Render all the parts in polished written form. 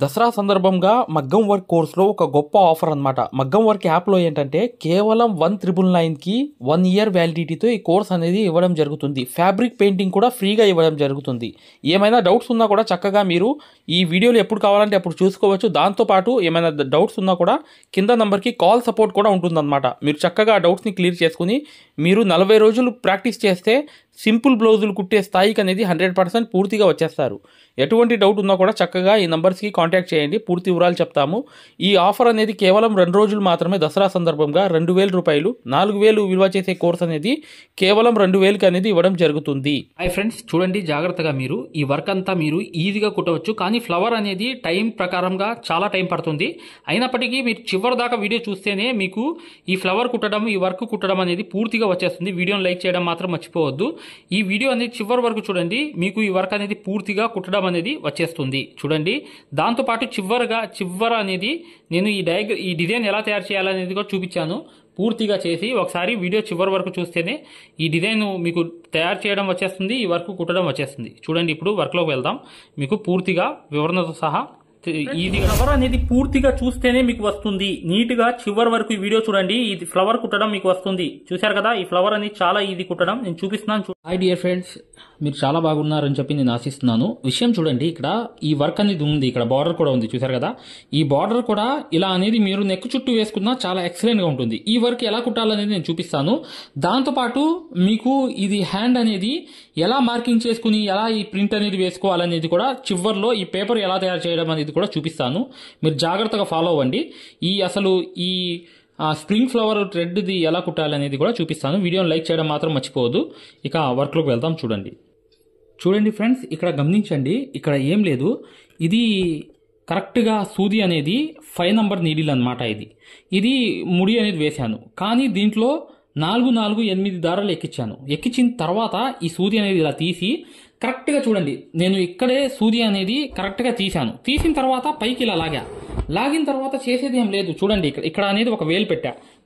దసరా సందర్భంగా మగ్గం వర్క్ కోర్సులో ఒక గొప్ప ఆఫర్ అన్నమాట. మగ్గం వర్క్ యాప్లో ఏంటంటే కేవలం 1999కి 1 ఇయర్ వ్యాలిడిటీతో ఈ కోర్స్ అనేది ఇవ్వడం జరుగుతుంది. ఫ్యాబ్రిక్ పెయింటింగ్ కూడా ఫ్రీగా ఇవ్వడం జరుగుతుంది. ఏమైనా డౌట్స్ ఉన్నా కూడా చక్కగా మీరు ఈ వీడియోలు ఎప్పుడు కావాలంటే అప్పుడు చూసుకోవచ్చు. దాంతోపాటు ఏమైనా డౌట్స్ ఉన్నా కూడా కింద నంబర్కి కాల్ సపోర్ట్ కూడా ఉంటుందన్నమాట. మీరు చక్కగా ఆ డౌట్స్ని క్లియర్ చేసుకుని మీరు 40 రోజులు ప్రాక్టీస్ చేస్తే సింపుల్ బ్లౌజులు కుట్టే స్థాయికి అనేది 100% పూర్తిగా వచ్చేస్తారు. ఎటువంటి డౌట్ ఉన్నా కూడా చక్కగా ఈ నంబర్స్కి కాంటాక్ట్ చేయండి, పూర్తి వివరాలు చెప్తాము. ఈ ఆఫర్ అనేది కేవలం 2 రోజులు మాత్రమే. దసరా సందర్భంగా 2000 రూపాయలు, 4000 విలువ చేసే కోర్స్ అనేది కేవలం 2000కి అనేది ఇవ్వడం జరుగుతుంది. హై ఫ్రెండ్స్, చూడండి జాగ్రత్తగా. మీరు ఈ వర్క్ అంతా మీరు ఈజీగా కుట్టవచ్చు, కానీ ఫ్లవర్ అనేది టైం ప్రకారంగా చాలా టైం పడుతుంది. అయినప్పటికీ మీరు చివరి దాకా వీడియో చూస్తేనే మీకు ఈ ఫ్లవర్ కుట్టడం, ఈ వర్క్ కుట్టడం అనేది పూర్తిగా వచ్చేస్తుంది. వీడియోని లైక్ చేయడం మాత్రం మర్చిపోవద్దు. ఈ వీడియో అనేది చివరి వరకు చూడండి, మీకు ఈ వర్క్ అనేది పూర్తిగా కుట్టడం అనేది వచ్చేస్తుంది. చూడండి, దాంతోపాటు చివర అనేది నేను ఈ డిజైన్ ఎలా తయారు చేయాలనేది కూడా చూపించాను పూర్తిగా చేసి. ఒకసారి వీడియో చివరి వరకు చూస్తేనే ఈ డిజైన్ మీకు తయారు చేయడం వచ్చేస్తుంది, ఈ వర్క్ కుట్టడం వచ్చేస్తుంది. చూడండి, ఇప్పుడు వర్క్లోకి వెళ్దాం. మీకు పూర్తిగా వివరణతో సహా ఇది ఫ్లవర్ అనేది పూర్తిగా చూస్తేనే మీకు వస్తుంది. నీట్ గా చివరి వరకు ఈ వీడియో చూడండి. ఇది ఫ్లవర్ కుట్టడం మీకు వస్తుంది. చూశారు కదా, ఈ ఫ్లవర్ అనేది చాలా ఈజీ కుట్టడం. నేను చూపిస్తున్నాను. హై డియర్ ఫ్రెండ్స్, మీరు చాలా బాగున్నారని చెప్పి నేను ఆశిస్తున్నాను. విషయం చూడండి, ఇక్కడ ఈ వర్క్ అనేది ఉంది, ఇక్కడ బార్డర్ కూడా ఉంది. చూశారు కదా, ఈ బార్డర్ కూడా ఇలా అనేది మీరు నెక్ చుట్టూ వేసుకున్నా చాలా ఎక్సలెంట్ గా ఉంటుంది. ఈ వర్క్ ఎలా కుట్టాలనేది నేను చూపిస్తాను. దాంతోపాటు మీకు ఇది హ్యాండ్ అనేది ఎలా మార్కింగ్ చేసుకుని ఎలా ఈ ప్రింట్ అనేది వేసుకోవాలనేది కూడా చివర్లో ఈ పేపర్ ఎలా తయారు చేయడం అనేది కూడా చూపిస్తాను. మీరు జాగ్రత్తగా ఫాలో అవ్వండి. ఈ స్ప్రింగ్ ఫ్లవర్ థ్రెడ్ది ఎలా కుట్టాలనేది కూడా చూపిస్తాను. వీడియోని లైక్ చేయడం మాత్రం మర్చిపోవద్దు. ఇక వర్క్లోకి వెళ్దాం. చూడండి ఫ్రెండ్స్, ఇక్కడ గమనించండి. ఇక్కడ ఏం లేదు, ఇది కరెక్ట్గా సూది అనేది 5 నంబర్ నీడిల్ అనమాట. ఇది ముడి అనేది వేశాను, కానీ దీంట్లో 8 దారాలు ఎక్కించిన తర్వాత ఈ సూది అనేది ఇలా తీసి కరెక్ట్గా చూడండి, నేను ఇక్కడే సూది అనేది కరెక్ట్గా తీసిన తర్వాత పైకి ఇలా లాగిన తర్వాత చేసేది ఏం లేదు. చూడండి, ఇక్కడ అనేది ఒక వేలు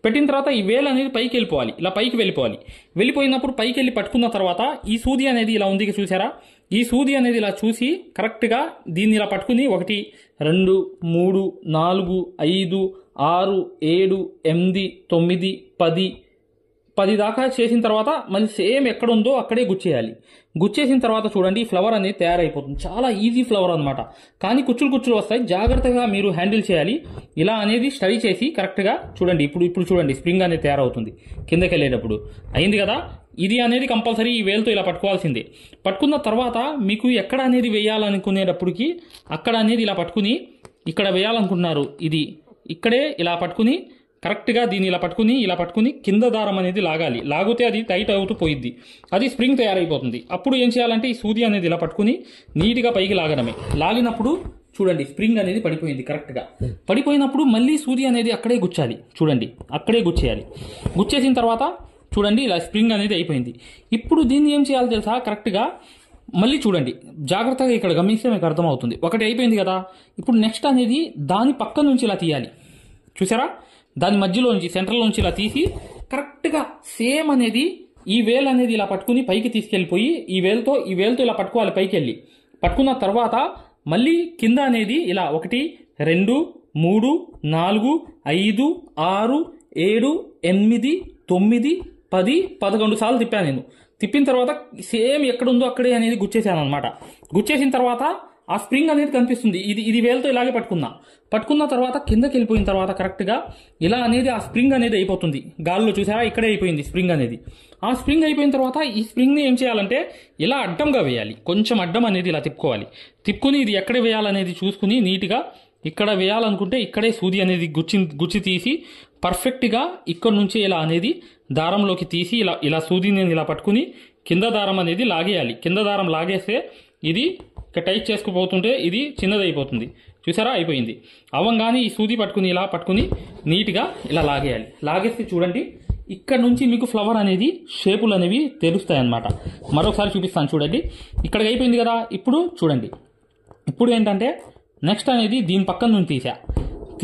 పెట్టిన తర్వాత ఈ వేలు అనేది పైకి వెళ్ళిపోవాలి, ఇలా పైకి వెళ్ళిపోయినప్పుడు పైకి వెళ్ళి పట్టుకున్న తర్వాత ఈ సూది అనేది ఇలా ఉంది, చూసారా? ఈ సూది అనేది ఇలా చూసి కరెక్ట్గా దీన్ని ఇలా పట్టుకుని 1 2 3 4 5 6 7 8 9 10 దాకా చేసిన తర్వాత మళ్ళీ సేమ్ ఎక్కడ ఉందో అక్కడే గుచ్చేసిన తర్వాత చూడండి, ఈ ఫ్లవర్ అనేది తయారైపోతుంది. చాలా ఈజీ ఫ్లవర్ అనమాట, కానీ కుచ్చులు వస్తాయి. జాగ్రత్తగా మీరు హ్యాండిల్ చేయాలి. ఇలా అనేది స్టడీ చేసి కరెక్ట్గా చూడండి. ఇప్పుడు చూడండి, స్ప్రింగ్ అనేది తయారవుతుంది. కిందకి వెళ్ళేటప్పుడు అయింది కదా. ఇది అనేది కంపల్సరీ ఈ వేలుతో ఇలా పట్టుకోవాల్సిందే. పట్టుకున్న తర్వాత మీకు ఎక్కడ అనేది వేయాలనుకునేటప్పటికి అక్కడ అనేది ఇలా పట్టుకుని, ఇక్కడ వేయాలనుకుంటున్నారు ఇది ఇక్కడే ఇలా పట్టుకుని కరెక్ట్గా దీన్ని ఇలా పట్టుకుని కింద దారం అనేది లాగితే అది టైట్ అవుతూ పోయిద్ది, అది స్ప్రింగ్ తయారైపోతుంది. అప్పుడు ఏం చేయాలంటే ఈ సూది అనేది ఇలా పట్టుకుని నీట్గా పైకి లాగినప్పుడు చూడండి, స్ప్రింగ్ అనేది పడిపోయింది. కరెక్ట్గా పడిపోయినప్పుడు మళ్ళీ సూది అనేది అక్కడే గుచ్చాలి. చూడండి, అక్కడే గుచ్చేసిన తర్వాత చూడండి, ఇలా స్ప్రింగ్ అనేది అయిపోయింది. ఇప్పుడు దీన్ని ఏం చేయాలో తెలుసా? కరెక్ట్గా మళ్ళీ చూడండి, జాగ్రత్తగా ఇక్కడ గమనిస్తే మీకు అర్థమవుతుంది. ఒకటి అయిపోయింది కదా, ఇప్పుడు నెక్స్ట్ అనేది దాని పక్క నుంచి ఇలా తీయాలి. చూసారా? దాని మధ్యలోంచి సెంటర్లోంచి ఇలా తీసి కరెక్ట్గా సేమ్ అనేది ఈ వేలు అనేది ఇలా పట్టుకుని పైకి తీసుకెళ్ళిపోయి ఈ వేలుతో ఇలా పట్టుకోవాలి. పైకి వెళ్ళి పట్టుకున్న తర్వాత మళ్ళీ కింద అనేది ఇలా 1 2 3 4 5 6 7 8 9 10 11 సార్లు తిప్పాను నేను. తిప్పిన తర్వాత సేమ్ ఎక్కడుందో అక్కడే అనేది గుచ్చేసాను అనమాట. గుచ్చేసిన తర్వాత ఆ స్ప్రింగ్ అనేది కనిపిస్తుంది. ఇది వేలుతో ఇలాగే పట్టుకున్న తర్వాత కిందకి వెళ్ళిపోయిన తర్వాత కరెక్ట్గా ఇలా అనేది ఆ స్ప్రింగ్ అనేది అయిపోతుంది. గాల్లో చూసారా, ఇక్కడే అయిపోయింది స్ప్రింగ్ అనేది. ఆ స్ప్రింగ్ అయిపోయిన తర్వాత ఈ స్ప్రింగ్ని ఏం చేయాలంటే ఇలా అడ్డంగా వేయాలి. కొంచెం అడ్డం అనేది ఇలా తిప్పుకుని ఇది ఎక్కడ వేయాలనేది చూసుకుని నీట్గా ఇక్కడ వేయాలనుకుంటే ఇక్కడే సూది అనేది గుచ్చి తీసి పర్ఫెక్ట్గా ఇక్కడ నుంచి ఇలా అనేది దారంలోకి తీసి ఇలా సూదిని ఇలా పట్టుకుని కింద దారం అనేది లాగేయాలి. కింద దారం లాగేస్తే ఇది టైట్ చేసుకుపోతుంటే ఇది చిన్నదైపోతుంది. చూసారా, అయిపోయింది. అవ్వంగానే ఈ సూది పట్టుకుని నీట్గా ఇలా లాగేస్తే చూడండి, ఇక్కడ నుంచి మీకు ఫ్లవర్ అనేది షేపులు అనేవి తెలుస్తాయి అన్నమాట. మరొకసారి చూపిస్తాను. చూడండి, ఇక్కడికి అయిపోయింది కదా. ఇప్పుడు చూడండి, ఇప్పుడు ఏంటంటే నెక్స్ట్ అనేది దీని పక్కన నుంచి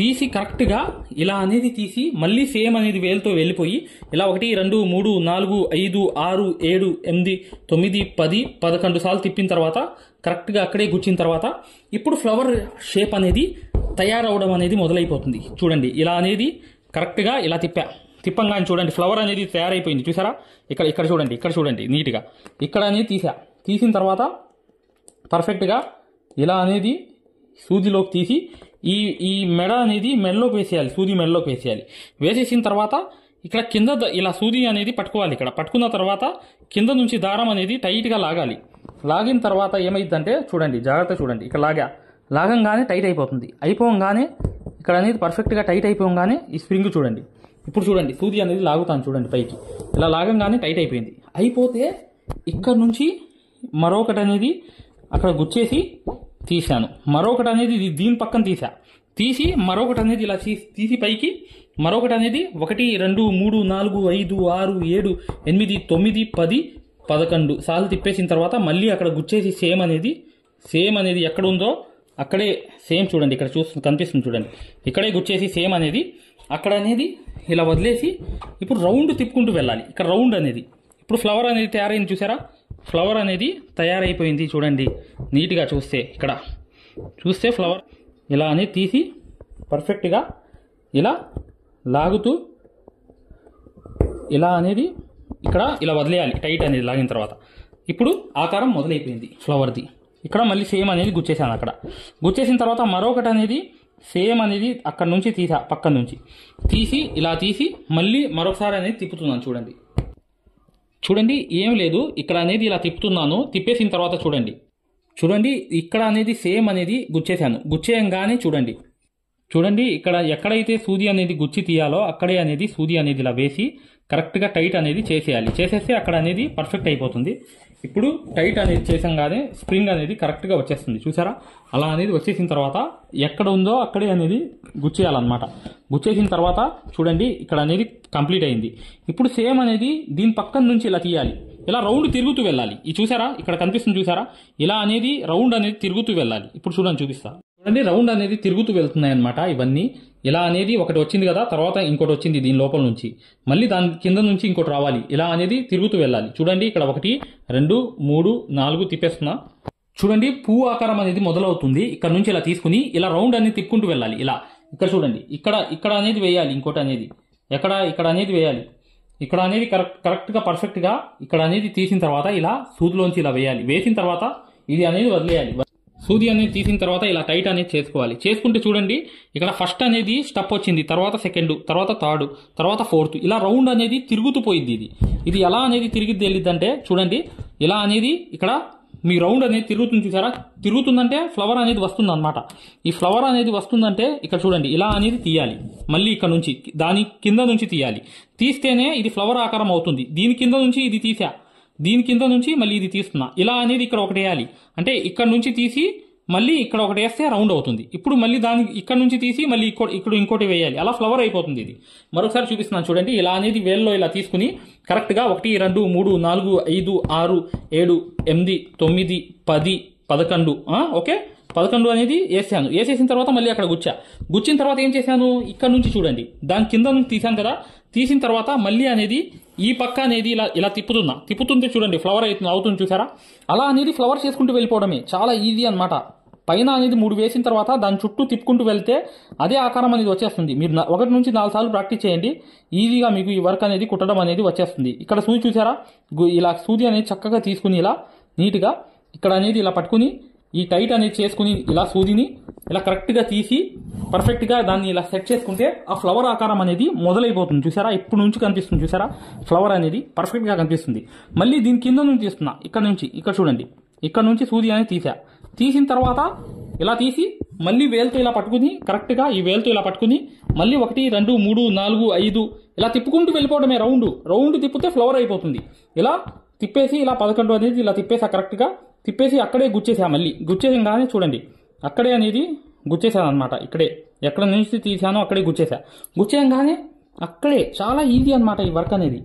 తీసి కరెక్ట్గా ఇలా అనేది తీసి మళ్ళీ సేమ్ అనేది వేలుతో వెళ్ళిపోయి ఇలా 1 2 3 4 5 6 7 8 9 10 11 సార్లు తిప్పిన తర్వాత కరెక్ట్గా అక్కడే గుచ్చిన తర్వాత ఇప్పుడు ఫ్లవర్ షేప్ అనేది తయారవడం అనేది మొదలైపోతుంది. చూడండి ఇలా అనేది కరెక్ట్గా ఇలా తిప్పంగానే చూడండి ఫ్లవర్ అనేది తయారైపోయింది. చూసారా ఇక్కడ చూడండి నీట్గా ఇక్కడ అనేది తీసిన తర్వాత పర్ఫెక్ట్గా ఇలా అనేది సూదిలోకి తీసి ఈ మెడ అనేది మెడలోకి వేసేయాలి. సూది మెడలోకి వేసేసిన తర్వాత ఇక్కడ కింద ఇలా సూది అనేది పట్టుకోవాలి. ఇక్కడ పట్టుకున్న తర్వాత కింద నుంచి దారం అనేది టైట్గా లాగిన తర్వాత ఏమైందంటే చూడండి జాగ్రత్త చూడండి ఇక్కడ లాగంగానే టైట్ అయిపోగానే ఇక్కడ అనేది పర్ఫెక్ట్గా టైట్ అయిపోగానే ఈ స్ప్రింగ్ చూడండి. ఇప్పుడు చూడండి సూది అనేది లాగుతాను చూడండి పైకి ఇలా లాగంగానే టైట్ అయిపోతే ఇక్కడ నుంచి మరొకటి అనేది అక్కడ గుచ్చేసి తీసాను. మరొకటి అనేది దీని పక్కన తీసి మరొకటి అనేది ఇలా తీసి పైకి మరొకటి అనేది 1 2 3 4 5 6 7 8 9 10 11 సార్లు తిప్పేసిన తర్వాత మళ్ళీ అక్కడ గుచ్చేసి సేమ్ అనేది ఎక్కడ ఉందో అక్కడే సేమ్ చూడండి ఇక్కడ కనిపిస్తుంది చూడండి ఇక్కడే గుచ్చేసి సేమ్ అనేది అక్కడ అనేది ఇలా వదిలేసి ఇప్పుడు రౌండ్ తిప్పుకుంటూ వెళ్ళాలి. ఇక్కడ రౌండ్ అనేది ఇప్పుడు ఫ్లవర్ అనేది తయారైంది. చూసారా ఫ్లవర్ అనేది తయారైపోయింది. చూడండి నీట్గా ఇక్కడ చూస్తే ఫ్లవర్ ఇలా అనేది తీసి పర్ఫెక్ట్గా ఇలా లాగుతూ ఇలా అనేది ఇక్కడ ఇలా వదిలేయాలి. టైట్ అనేది లాగిన తర్వాత ఇప్పుడు ఆకారం మొదలైపోయింది ఫ్లవర్ది. ఇక్కడ మళ్ళీ సేమ్ అనేది గుచ్చేసాను. అక్కడ గుచ్చేసిన తర్వాత మరొకటి అనేది సేమ్ అనేది అక్కడ నుంచి పక్కన నుంచి ఇలా తీసి మళ్ళీ మరొకసారి అనేది తిప్పుతున్నాను. చూడండి ఏం లేదు ఇక్కడ అనేది ఇలా తిప్పుతున్నాను. తిప్పేసిన తర్వాత చూడండి ఇక్కడ అనేది సేమ్ అనేది గుచ్చేయంగానే చూడండి ఇక్కడ ఎక్కడైతే సూది అనేది గుచ్చి తీయాలో అక్కడే అనేది సూది అనేది ఇలా వేసి కరెక్ట్గా టైట్ అనేది చేసేస్తే అక్కడ అనేది పర్ఫెక్ట్ అయిపోతుంది. ఇప్పుడు టైట్ అనేది చేసంగానే స్ప్రింగ్ అనేది కరెక్ట్గా వచ్చేస్తుంది. చూసారా అలా అనేది వచ్చేసిన తర్వాత ఎక్కడ ఉందో అక్కడే అనేది గుచ్చేయాలన్నమాట. గుచ్చేసిన తర్వాత చూడండి ఇక్కడ అనేది కంప్లీట్ అయింది. ఇప్పుడు సేమ్ అనేది దీని పక్కన నుంచి ఇలా తీయాలి. ఇలా రౌండ్ తిరుగుతూ వెళ్ళాలి. చూసారా ఇక్కడ కనిపిస్తుంది చూసారా ఇలా అనేది రౌండ్ అనేది తిరుగుతూ వెళ్ళాలి. ఇప్పుడు చూపిస్తా చూడండి రౌండ్ అనేది తిరుగుతూ వెళ్తున్నాయి అన్నమాట. ఇవన్నీ ఇలా అనేది ఒకటి వచ్చింది కదా తర్వాత ఇంకోటి వచ్చింది దీని లోపల నుంచి మళ్ళీ దాని కింద నుంచి ఇంకోటి రావాలి. ఇలా అనేది తిరుగుతూ వెళ్ళాలి. చూడండి ఇక్కడ 1 2 3 4 తిప్పేస్తున్నా. చూడండి పువ్వు ఆకారం అనేది మొదలవుతుంది. ఇక్కడ నుంచి ఇలా తీసుకుని ఇలా రౌండ్ అనేది తిప్పుకుంటూ వెళ్ళాలి. ఇలా ఇక్కడ చూడండి ఇక్కడ అనేది వేయాలి. ఇంకోటి అనేది ఇక్కడ అనేది వేయాలి. ఇక్కడ అనేది కరెక్ట్గా పర్ఫెక్ట్గా ఇక్కడ అనేది తీసిన తర్వాత ఇలా సూదిలోంచి ఇలా వేయాలి. వేసిన తర్వాత ఇది అనేది వదిలేయాలి. సూది అనేది తీసిన తర్వాత ఇలా టైట్ అనేది చేసుకుంటే చూడండి ఇక్కడ ఫస్ట్ అనేది స్టెప్ వచ్చింది. తర్వాత సెకండ్ తర్వాత థర్డ్ తర్వాత ఫోర్త్ ఇలా రౌండ్ అనేది తిరుగుతూ పోయిద్ది. ఇది ఎలా అనేది వెళ్ళిద్దంటే చూడండి ఇలా అనేది ఇక్కడ మీ రౌండ్ అనేది తిరుగుతుంది. చూసారా తిరుగుతుందంటే ఫ్లవర్ అనేది వస్తుంది అనమాట. ఈ ఫ్లవర్ అనేది వస్తుందంటే ఇక్కడ చూడండి ఇలా అనేది తీయాలి. మళ్ళీ ఇక్కడ నుంచి దాని కింద నుంచి తీస్తేనే ఇది ఫ్లవర్ ఆకారం అవుతుంది. దీని కింద నుంచి ఇది దీని కింద నుంచి మళ్ళీ ఇది తీస్తున్నా. ఇలా అనేది ఇక్కడ ఒకటి వేయాలి. అంటే ఇక్కడ నుంచి తీసి మళ్ళీ ఇక్కడ ఒకటి వేస్తే రౌండ్ అవుతుంది. ఇప్పుడు మళ్ళీ దాని ఇక్కడ నుంచి తీసి మళ్ళీ ఇక్కడ ఇంకోటి వేయాలి. అలా ఫ్లవర్ అయిపోతుంది. ఇది మరొకసారి చూపిస్తున్నాను చూడండి. ఇలా అనేది వేల్లో ఇలా తీసుకుని కరెక్ట్గా 1 2 3 4 5 6 7 8 9 10 11 ఓకే 11 అనేది వేసేసిన తర్వాత మళ్ళీ అక్కడ గుచ్చిన తర్వాత ఏం చేశాను ఇక్కడ నుంచి చూడండి దాని కింద నుంచి తీసాను కదా. తీసిన తర్వాత మళ్ళీ అనేది ఈ పక్క అనేది ఇలా తిప్పుతుంటే చూడండి ఫ్లవర్ అవుతుంది. చూసారా అలా అనేది ఫ్లవర్ చేసుకుంటూ వెళ్ళిపోవడమే చాలా ఈజీ అన్నమాట. పైన అనేది 3 వేసిన తర్వాత దాని చుట్టూ తిప్పుకుంటూ వెళ్తే అదే ఆకారం అనేది వచ్చేస్తుంది. మీరు 1 నుంచి 4 సార్లు ప్రాక్టీస్ చేయండి. ఈజీగా మీకు ఈ వర్క్ అనేది కుట్టడం అనేది వచ్చేస్తుంది. ఇక్కడ సూది చూసారా ఇలా సూది అనేది చక్కగా తీసుకుని ఇలా నీట్గా ఇక్కడ అనేది ఇలా పట్టుకుని ఈ టైట్ అనేది చేసుకుని ఇలా సూదిని ఇలా కరెక్ట్గా తీసి పర్ఫెక్ట్గా దాన్ని ఇలా సెట్ చేసుకుంటే ఆ ఫ్లవర్ ఆకారం అనేది మొదలైపోతుంది. చూసారా ఇప్పుడు నుంచి కనిపిస్తుంది. చూసారా ఫ్లవర్ అనేది పర్ఫెక్ట్గా కనిపిస్తుంది. మళ్ళీ దీని కింద నుంచి తీస్తున్నా. ఇక్కడ చూడండి ఇక్కడ నుంచి సూది అనేది తీసిన తర్వాత ఇలా తీసి మళ్ళీ వేలుతో ఇలా పట్టుకుని కరెక్ట్గా ఈ వేలుతో ఇలా పట్టుకుని మళ్ళీ 1 2 3 4 5 ఇలా తిప్పుకుంటూ వెళ్ళిపోవడమే. రౌండ్ తిప్పితే ఫ్లవర్ అయిపోతుంది. ఇలా తిప్పేసి ఇలా 11 అనేది ఇలా కరెక్ట్గా తిప్పేసి అక్కడే మళ్ళీ గుచ్చేసాగానే చూడండి అక్కడే అనేది గుచ్చేసాను అనమాట. ఇక్కడే ఎక్కడ నుంచి తీసానో అక్కడే గుచ్చేయంగానే అక్కడే చాలా ఈజీ అనమాట ఈ వర్క్ అనేది.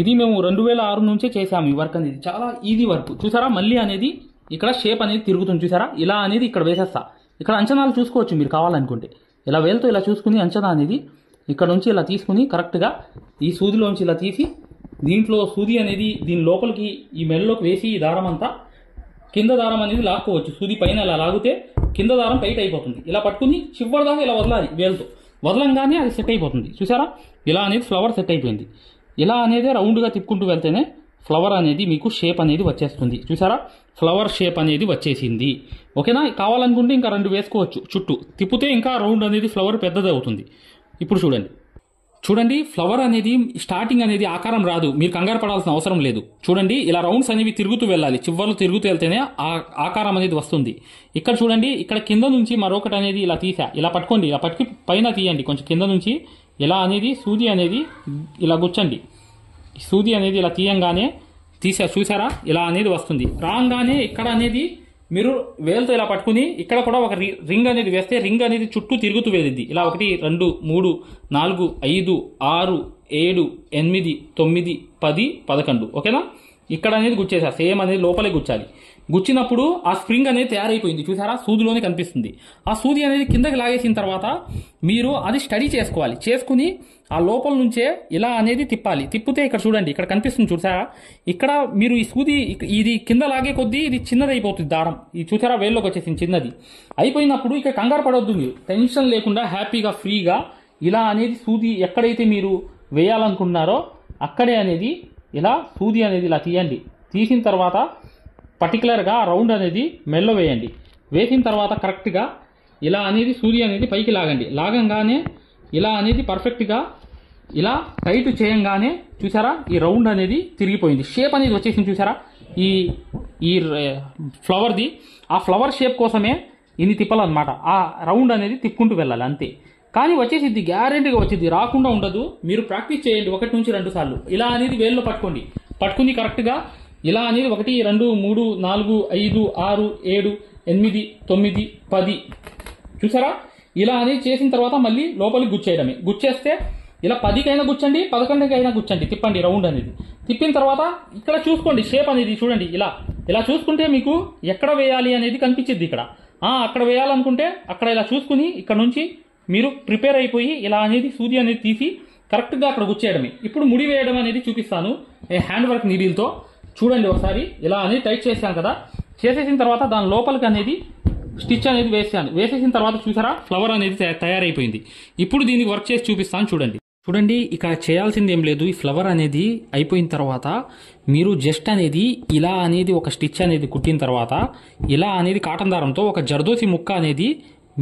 ఇది మేము 2006 నుంచే చేసాము ఈ వర్క్ అనేది. చాలా ఈజీ వర్క్. చూసారా మళ్ళీ అనేది ఇక్కడ షేప్ అనేది తిరుగుతుంది. చూసారా ఇలా అనేది ఇక్కడ వేసేస్తా. ఇక్కడ అంచనాలు చూసుకోవచ్చు మీరు కావాలనుకుంటే. ఇలా వేలుతో ఇలా చూసుకుని అంచనా అనేది ఇక్కడ నుంచి ఇలా తీసుకుని కరెక్ట్గా ఈ సూదిలోంచి ఇలా తీసి దీంట్లో సూది అనేది దీని లోపలికి ఈ మెడలోకి వేసి ఈ దారం అంతా కింద దారం అనేది లాక్కోవచ్చు. సూది పైన ఇలా లాగితే కింద దారం టైట్ అయిపోతుంది. ఇలా పట్టుకుని చివరి దాకా ఇలా వదలాలి వేలుతో. వదలంగానే అది సెట్ అయిపోతుంది. చూసారా, ఇలా అనేది ఫ్లవర్ సెట్ అయిపోయింది. ఇలా అనేది రౌండ్గా తిప్పుకుంటూ వెళ్తేనే ఫ్లవర్ అనేది మీకు షేప్ అనేది వచ్చేస్తుంది. చూసారా, ఫ్లవర్ షేప్ అనేది వచ్చేసింది. ఓకేనా, కావాలనుకుంటే ఇంకా 2 వేసుకోవచ్చు. చుట్టూ తిప్పితే ఇంకా రౌండ్ అనేది ఫ్లవర్ పెద్దది అవుతుంది. ఇప్పుడు చూడండి ఫ్లవర్ అనేది స్టార్టింగ్ అనేది ఆకారం రాదు. మీరు కంగారు పడాల్సిన అవసరం లేదు. చూడండి, ఇలా రౌండ్స్ అనేవి తిరుగుతూ వెళ్ళాలి. చివర్లు తిరుగుతూ వెళ్తేనే ఆ ఆకారం అనేది వస్తుంది. ఇక్కడ చూడండి, ఇక్కడ కింద నుంచి మరొకటి అనేది ఇలా తీసా. ఇలా పట్టుకోండి, ఇలా పట్టుకి పైన తీయండి. కొంచెం కింద నుంచి ఇలా అనేది సూది అనేది ఇలా గుచ్చండి. సూది అనేది ఇలా తీయంగానే చూసారా, ఇలా అనేది వస్తుంది. రాగానే ఇక్కడ అనేది మీరు వేలుతో ఇలా పట్టుకుని ఇక్కడ కూడా ఒక రింగ్ అనేది వేస్తే రింగ్ అనేది చుట్టూ తిరుగుతూ వెళ్ళింది. ఇలా 1 2 3 4 5 6 7 8 9 10 11. ఓకేనా, ఇక్కడ అనేది గుచ్చేసా. సేమ్ అనేది లోపలే గుచ్చాలి. గుచ్చినప్పుడు ఆ స్ప్రింగ్ అనేది తయారైపోయింది. చూసారా, సూదిలోనే కనిపిస్తుంది. ఆ సూది అనేది కిందకి లాగేసిన తర్వాత మీరు అది స్టడీ చేసుకోవాలి. చేసుకుని ఆ లోపల నుంచే ఇలా అనేది తిప్పాలి. తిప్పితే ఇక్కడ చూడండి, ఇక్కడ కనిపిస్తుంది. చూసారా, ఇక్కడ మీరు ఈ సూది ఇది కింద లాగే కొద్దీ ఇది చిన్నది అయిపోతుంది దారం. ఇది చూసారా, వేల్లోకి వచ్చేసింది చిన్నది. అయిపోయినప్పుడు ఇక్కడ కంగారు పడవద్దు. మీరు టెన్షన్ లేకుండా హ్యాపీగా ఫ్రీగా ఇలా అనేది సూది ఎక్కడైతే మీరు వేయాలనుకుంటున్నారో అక్కడే అనేది ఇలా సూది అనేది ఇలా తీయండి. తీసిన తర్వాత పర్టికులర్గా రౌండ్ అనేది మెల్లో వేయండి. వేసిన తర్వాత కరెక్ట్గా ఇలా అనేది సూది అనేది పైకి లాగండి. లాగంగానే ఇలా అనేది పర్ఫెక్ట్గా ఇలా టైట్ చేయంగానే చూసారా, ఈ రౌండ్ అనేది తిరిగిపోయింది. షేప్ అనేది వచ్చేసింది. చూసారా, ఈ ఫ్లవర్ది ఆ ఫ్లవర్ షేప్ కోసమే ఇన్ని తిప్పాలన్నమాట. ఆ రౌండ్ అనేది తిప్పుకుంటూ వెళ్ళాలి అంతే. కానీ వచ్చేసిద్ది, గ్యారెంటీగా వచ్చింది, రాకుండా ఉండదు. మీరు ప్రాక్టీస్ చేయండి 1 నుంచి 2 సార్లు. ఇలా అనేది వేల్లో పట్టుకుని కరెక్ట్గా ఇలా అనేది 1 2 3 4 5 6 7 8 9 10. చూసారా, ఇలా అనేది చేసిన తర్వాత మళ్ళీ లోపలికి గుచ్చేయడమే. గుచ్చేస్తే ఇలా 10కైనా గుచ్చండి, 11కైనా గుచ్చండి. తిప్పండి రౌండ్ అనేది. తిప్పిన తర్వాత ఇక్కడ చూసుకోండి షేప్ అనేది. చూడండి, ఇలా చూసుకుంటే మీకు ఎక్కడ వేయాలి అనేది కనిపించింది. ఇక్కడ అక్కడ వేయాలనుకుంటే అక్కడ ఇలా చూసుకుని ఇక్కడ నుంచి మీరు ప్రిపేర్ అయిపోయి ఇలా అనేది సూది అనేది తీసి కరెక్ట్గా అక్కడ గుచ్చేయడమే. ఇప్పుడు ముడి వేయడం అనేది చూపిస్తాను హ్యాండ్ వర్క్ నీడిల్తో. చూడండి ఒకసారి, ఇలా అనేది టైట్ చేశాను కదా. చేసేసిన తర్వాత దాని లోపలికి అనేది స్టిచ్ అనేది వేసేసిన తర్వాత చూసారా, ఫ్లవర్ అనేది తయారైపోయింది. ఇప్పుడు దీనికి వర్క్ చేసి చూపిస్తాను. చూడండి ఇక్కడ చేయాల్సింది ఏం లేదు. ఈ ఫ్లవర్ అనేది అయిపోయిన తర్వాత మీరు జస్ట్ అనేది ఇలా అనేది ఒక స్టిచ్ అనేది కుట్టిన తర్వాత ఇలా అనేది కాటన్ దారంతో ఒక జర్దోసి ముక్క అనేది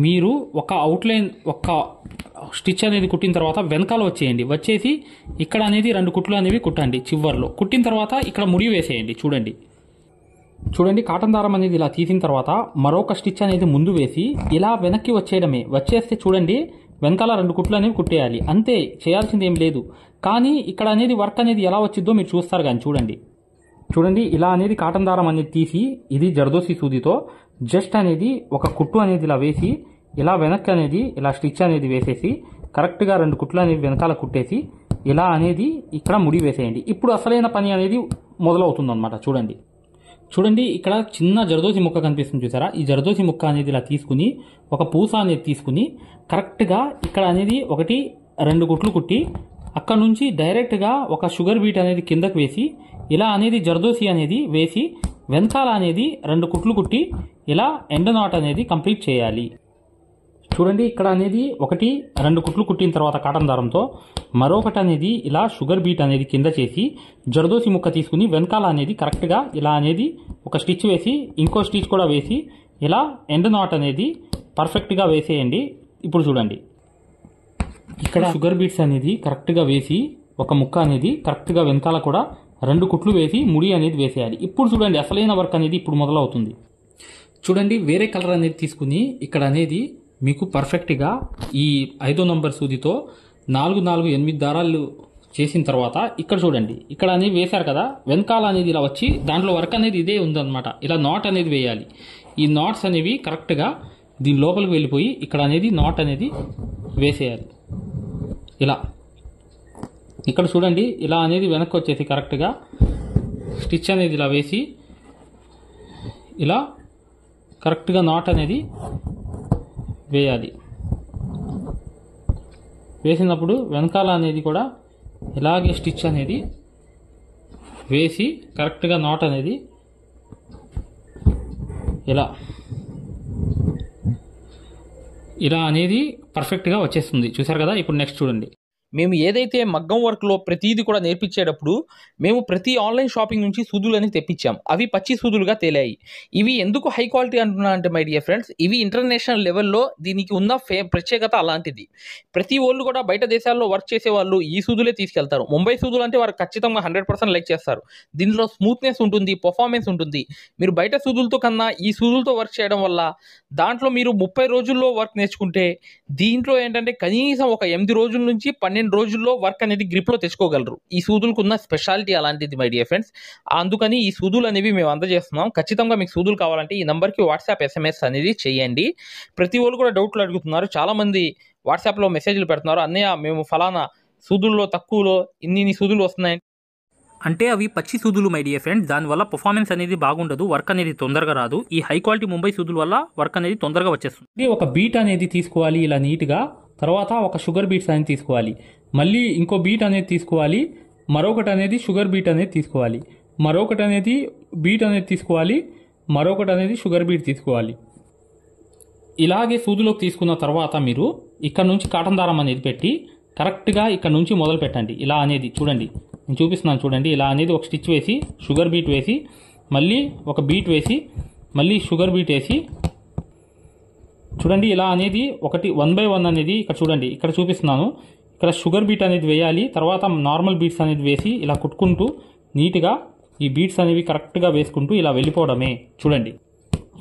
మీరు ఒక అవుట్లైన్ ఒక స్టిచ్ అనేది కుట్టిన తర్వాత వెనకాల వచ్చేసి ఇక్కడ అనేది 2 కుట్లు అనేవి కుట్టండి. చివర్లో కుట్టిన తర్వాత ఇక్కడ ముడి వేసేయండి. చూడండి కాటన్ దారం అనేది ఇలా తీసిన తర్వాత మరొక స్టిచ్ అనేది ముందు వేసి ఇలా వెనక్కి వచ్చేయడమే. వచ్చేస్తే చూడండి వెనకాల 2 కుట్లు అనేవి కుట్టేయాలి. అంతే, చేయాల్సింది ఏం లేదు. కానీ ఇక్కడ అనేది వర్క్ అనేది ఎలా వచ్చిందో మీరు చూస్తారు. కానీ చూడండి ఇలా అనేది కాటన్ దారం అనేది తీసి ఇది జర్దోసి సూదితో జస్ట్ అనేది ఒక కుట్టు అనేది ఇలా వేసి ఇలా వెనక్కి అనేది ఇలా స్టిచ్ అనేది వేసేసి కరెక్ట్గా 2 కుట్లు అనేవి వెనకాల కుట్టేసి ఇలా అనేది ఇక్కడ ముడి వేసేయండి. ఇప్పుడు అసలైన పని అనేది మొదలవుతుంది అనమాట. చూడండి ఇక్కడ చిన్న జర్దోసి ముక్క కనిపిస్తుంది. చూసారా, ఈ జర్దోసి ముక్క అనేది ఇలా తీసుకుని ఒక పూస అనేది తీసుకుని కరెక్ట్గా ఇక్కడ అనేది 1 2 కుట్లు కుట్టి అక్కడ నుంచి డైరెక్ట్గా ఒక షుగర్ బీట్ అనేది కిందకు వేసి ఇలా అనేది జర్దోసి అనేది వేసి వెనకాల అనేది 2 కుట్లు కుట్టి ఇలా ఎండ్ నాట్ అనేది కంప్లీట్ చేయాలి. చూడండి ఇక్కడ అనేది 1 2 కుట్లు కుట్టిన తర్వాత కాటన్ దారంతో మరొకటి అనేది ఇలా షుగర్ బీట్ అనేది కింద చేసి జర్దోసి ముక్క తీసుకుని వెనకాల అనేది కరెక్ట్గా ఇలా అనేది ఒక స్టిచ్ వేసి ఇంకో స్టిచ్ కూడా వేసి ఇలా ఎండ్ నాట్ అనేది పర్ఫెక్ట్గా వేసేయండి. ఇప్పుడు చూడండి ఇక్కడ షుగర్ బీట్స్ అనేది కరెక్ట్గా వేసి ఒక ముక్క అనేది కరెక్ట్గా వెనకాల కూడా 2 కుట్లు వేసి ముడి అనేది వేసేయాలి. ఇప్పుడు చూడండి అసలైన వర్క్ అనేది ఇప్పుడు మొదలవుతుంది. చూడండి వేరే కలర్ అనేది తీసుకుని ఇక్కడ అనేది మీకు పర్ఫెక్ట్గా ఈ 5వ నంబర్ సూదితో 4 4 8 దారాలు చేసిన తర్వాత ఇక్కడ చూడండి ఇక్కడ అనేది వేశారు కదా, వెనకాల అనేది ఇలా వచ్చి దాంట్లో వర్క్ అనేది ఇదే ఉందన్నమాట. ఇలా నాట్ అనేది వేయాలి. ఈ నాట్స్ అనేవి కరెక్ట్గా దీని లోపలికి వెళ్ళిపోయి ఇక్కడ అనేది నాట్ అనేది వేసేయాలి. ఇలా ఇక్కడ చూడండి ఇలా అనేది వెనక్కి వచ్చేసి కరెక్ట్గా స్టిచ్ అనేది ఇలా వేసి ఇలా కరెక్ట్గా నాట్ అనేది వేయాలి. వేసినప్పుడు వెనకాల అనేది కూడా ఇలాగే స్టిచ్ అనేది వేసి కరెక్ట్గా నాట్ అనేది ఇలా అనేది పర్ఫెక్ట్గా వచ్చేస్తుంది. చూసారు కదా. ఇప్పుడు నెక్స్ట్ చూడండి. మేము ఏదైతే మగ్గం వర్క్లో ప్రతిదీ కూడా నేర్పించేటప్పుడు మేము ప్రతి ఆన్లైన్ షాపింగ్ నుంచి సూదులని తెప్పించాం. అవి పచ్చి సూదులుగా తేలాయి. ఇవి ఎందుకు హై క్వాలిటీ అంటున్నా అంటే మై డియర్ ఫ్రెండ్స్, ఇవి ఇంటర్నేషనల్ లెవెల్లో దీనికి ఉన్న ప్రత్యేకత అలాంటిది. ప్రతి వాళ్ళు కూడా బయట దేశాల్లో వర్క్ చేసే వాళ్ళు ఈ సూదులే తీసుకెళ్తారు. ముంబై సూదులు అంటే వారు ఖచ్చితంగా 100% లైక్ చేస్తారు. దీనిలో స్మూత్నెస్ ఉంటుంది, పర్ఫార్మెన్స్ ఉంటుంది. మీరు బయట సూదులతో కన్నా ఈ సూదులతో వర్క్ చేయడం వల్ల దాంట్లో మీరు 30 రోజుల్లో వర్క్ నేర్చుకుంటే దీంట్లో ఏంటంటే కనీసం ఒక 8 రోజుల నుంచి 12 రోజుల్లో వర్క్ అనేది గ్రిప్లో తెచ్చుకోగలరు. ఈ సూదులకు ఉన్న స్పెషాలిటీ అలాంటిది మై డియర్ ఫ్రెండ్స్. అందుకని ఈ సూదులు అనేవి మేము అందజేస్తున్నాం. ఖచ్చితంగా మీకు సూదులు కావాలంటే ఈ నెంబర్కి వాట్సాప్ SMS అనేది చేయండి. ప్రతి వాళ్ళు కూడా డౌట్లు అడుగుతున్నారు. చాలామంది వాట్సాప్లో మెసేజ్లు పెడుతున్నారు, అన్నయ్య మేము ఫలానా సూదుల్లో తక్కువలో ఇన్ని సూదులు వస్తున్నాయి అంటే అవి పచ్చి సూదులు మై డియర్ ఫ్రెండ్స్. దానివల్ల పర్ఫార్మెన్స్ అనేది బాగుండదు, వర్క్ అనేది తొందరగా రాదు. ఈ హై క్వాలిటీ ముంబై సూదుల వల్ల వర్క్ అనేది తొందరగా వచ్చేస్తుంది. ఒక బీట్ అనేది తీసుకోవాలి ఇలా నీట్గా. తర్వాత ఒక షుగర్ బీట్స్ అనేది తీసుకోవాలి. మళ్ళీ ఇంకో బీట్ అనేది తీసుకోవాలి. మరొకటి అనేది షుగర్ బీట్ అనేది తీసుకోవాలి. మరొకటి అనేది బీట్ అనేది తీసుకోవాలి. మరొకటి అనేది షుగర్ బీట్ తీసుకోవాలి. ఇలాగే సూదులోకి తీసుకున్న తర్వాత మీరు ఇక్కడ నుంచి కాటన్ దారం అనేది పెట్టి కరెక్ట్గా ఇక్కడ నుంచి మొదలు పెట్టండి. ఇలా అనేది చూడండి, నేను చూపిస్తున్నాను చూడండి. ఇలా అనేది ఒక స్టిచ్ వేసి షుగర్ బీట్ వేసి మళ్ళీ ఒక బీట్ వేసి మళ్ళీ షుగర్ బీట్ వేసి చూడండి. ఇలా అనేది ఒకటి 1 by 1 అనేది ఇక్కడ చూడండి, ఇక్కడ చూపిస్తున్నాను. ఇక్కడ షుగర్ బీట్ అనేది వేయాలి. తర్వాత నార్మల్ బీట్స్ అనేది వేసి ఇలా కుట్టుకుంటూ నీట్గా ఈ బీట్స్ అనేవి కరెక్ట్గా వేసుకుంటూ ఇలా వెళ్ళిపోవడమే. చూడండి,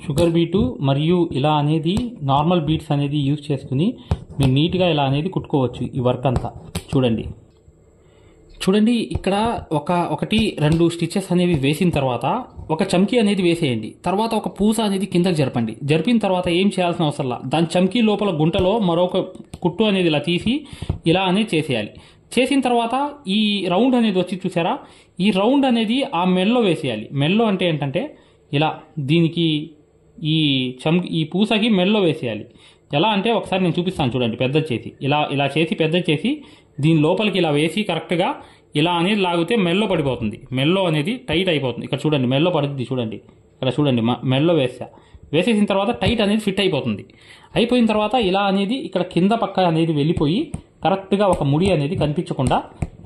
షుగర్ బీటు మరియు ఇలా అనేది నార్మల్ బీట్స్ అనేది యూజ్ చేసుకుని మీరు నీట్గా ఇలా అనేది కుట్టుకోవచ్చు ఈ వర్క్ అంతా. చూడండి ఇక్కడ ఒకటి 2 స్టిచెస్ అనేవి వేసిన తర్వాత ఒక చమ్కీ అనేది వేసేయండి. తర్వాత ఒక పూస అనేది కిందకి జరపండి. జరిపిన తర్వాత ఏం చేయాల్సిన అవసరంలా దాని చమ్కీ లోపల గుంటలో మరొక కుట్టు అనేది ఇలా తీసి ఇలా అనేది చేసేయాలి. చేసిన తర్వాత ఈ రౌండ్ అనేది వచ్చి చూసారా, ఈ రౌండ్ అనేది ఆ మెల్లో వేసేయాలి. మెల్లో అంటే ఏంటంటే ఇలా దీనికి ఈ పూసకి మెల్లో వేసేయాలి. ఎలా అంటే ఒకసారి నేను చూపిస్తాను చూడండి. పెద్ద చేసి ఇలా చేసి పెద్ద చేసి దీని లోపలికి ఇలా వేసి కరెక్ట్గా ఇలా అనేది లాగితే మెల్లో పడిపోతుంది. మెల్లో అనేది టైట్ అయిపోతుంది. ఇక్కడ చూడండి మెల్లో పడుతుంది చూడండి. ఇక్కడ చూడండి మెల్లో వేసేసిన తర్వాత టైట్ అనేది ఫిట్ అయిపోతుంది. అయిపోయిన తర్వాత ఇలా అనేది ఇక్కడ కింద పక్క అనేది వెళ్ళిపోయి కరెక్ట్గా ఒక ముడి అనేది కనిపించకుండా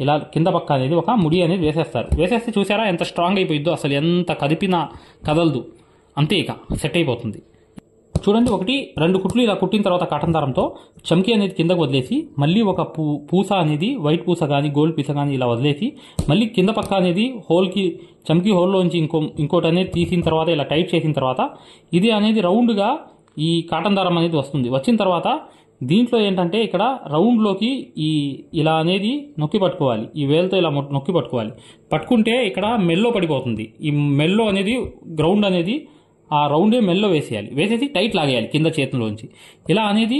ఇలా కింద పక్క అనేది ఒక ముడి అనేది వేసేస్తారు. వేసేస్తే చూసారా ఎంత స్ట్రాంగ్ అయిపోయిద్దో, అసలు ఎంత కదిపినా కదలదు. అంతే, ఇక సెట్ అయిపోతుంది. చూడండి, 1-2 కుట్లు ఇలా కుట్టిన తర్వాత కాటన్ దారంతో చమ్కీ అనేది కిందకు వదిలేసి మళ్ళీ ఒక పూస అనేది వైట్ పూస కానీ గోల్డ్ పూస కానీ ఇలా వదిలేసి మళ్ళీ కింద పక్క అనేది హోల్కి చమ్కీ హోల్లోంచి ఇంకోటి అనేది తీసిన తర్వాత ఇలా టైట్ చేసిన తర్వాత ఇది అనేది రౌండ్గా ఈ కాటన్ దారం అనేది వస్తుంది. వచ్చిన తర్వాత దీంట్లో ఏంటంటే ఇక్కడ రౌండ్లోకి ఇలా అనేది నొక్కి పట్టుకోవాలి. ఈ వేలతో ఇలా నొక్కి పట్టుకోవాలి. పట్టుకుంటే ఇక్కడ మెల్లో పడిపోతుంది. ఈ మెల్లో అనేది గ్రౌండ్ అనేది ఆ రౌండే మెల్లో వేసేయాలి. వేసేసి టైట్ లాగేయాలి కింద చేతిలోంచి. ఇలా అనేది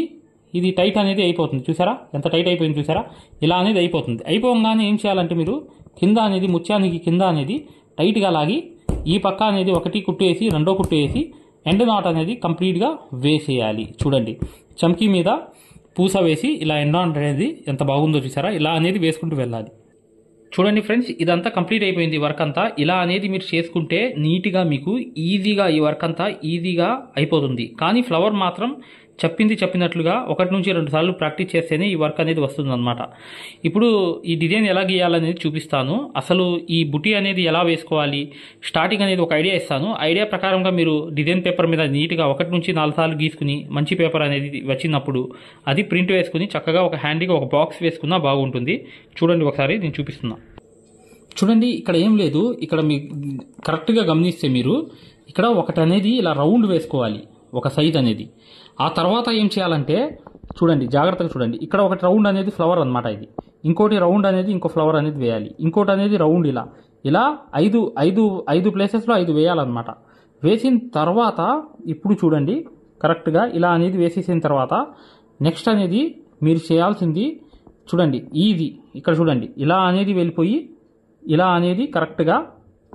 ఇది టైట్ అనేది అయిపోతుంది. చూసారా ఎంత టైట్ అయిపోయింది చూసారా. ఇలా అనేది అయిపోతుంది. అయిపోగానే ఏం చేయాలంటే మీరు కింద అనేది ముత్యానికి కింద అనేది టైట్గా లాగి ఈ పక్క అనేది ఒకటి కుట్టు వేసి రెండో కుట్టు వేసి ఎండ్ నాట్ అనేది కంప్లీట్గా వేసేయాలి. చూడండి, చమ్కీ మీద పూస వేసి ఇలా ఎండ్ నాట్ అనేది ఎంత బాగుందో చూసారా. ఇలా అనేది వేసుకుంటూ వెళ్ళాలి. చూడండి ఫ్రెండ్స్, ఇదంతా కంప్లీట్ అయిపోయింది వర్క్ అంతా. ఇలా అనేది మీరు చేసుకుంటే నీట్గా మీకు ఈజీగా ఈ వర్క్ అంతా ఈజీగా అయిపోతుంది. కానీ ఫ్లవర్ మాత్రం చెప్పినట్లుగా 1 నుంచి 2 సార్లు ప్రాక్టీస్ చేస్తేనే ఈ వర్క్ అనేది వస్తుంది అనమాట. ఇప్పుడు ఈ డిజైన్ ఎలా గీయాలనేది చూపిస్తాను. అసలు ఈ బుటీ అనేది ఎలా వేసుకోవాలి, స్టార్టింగ్ అనేది ఒక ఐడియా ఇస్తాను. ఐడియా ప్రకారంగా మీరు డిజైన్ పేపర్ మీద నీట్గా 1 నుంచి 4 సార్లు గీసుకుని మంచి పేపర్ అనేది వచ్చినప్పుడు అది ప్రింట్ వేసుకుని చక్కగా ఒక హ్యాండీగా ఒక బాక్స్ వేసుకున్నా బాగుంటుంది. చూడండి, ఒకసారి నేను చూపిస్తున్నా. చూడండి, ఇక్కడ ఏం లేదు. ఇక్కడ మీకు కరెక్ట్గా గమనిస్తే మీరు ఇక్కడ ఒకటి అనేది ఇలా రౌండ్ వేసుకోవాలి, ఒక సైజ్ అనేది. ఆ తర్వాత ఏం చేయాలంటే చూడండి, జాగ్రత్తగా చూడండి. ఇక్కడ ఒకటి రౌండ్ అనేది ఫ్లవర్ అనమాట. ఇది ఇంకోటి రౌండ్ అనేది ఇంకో ఫ్లవర్ అనేది వేయాలి. ఇంకోటి అనేది రౌండ్ ఇలా 5 ప్లేసెస్లో 5 వేయాలన్నమాట. వేసిన తర్వాత ఇప్పుడు చూడండి కరెక్ట్గా ఇలా అనేది వేసేసిన తర్వాత నెక్స్ట్ అనేది మీరు చేయాల్సింది చూడండి, ఇక్కడ చూడండి ఇలా అనేది వెళ్ళిపోయి ఇలా అనేది కరెక్ట్గా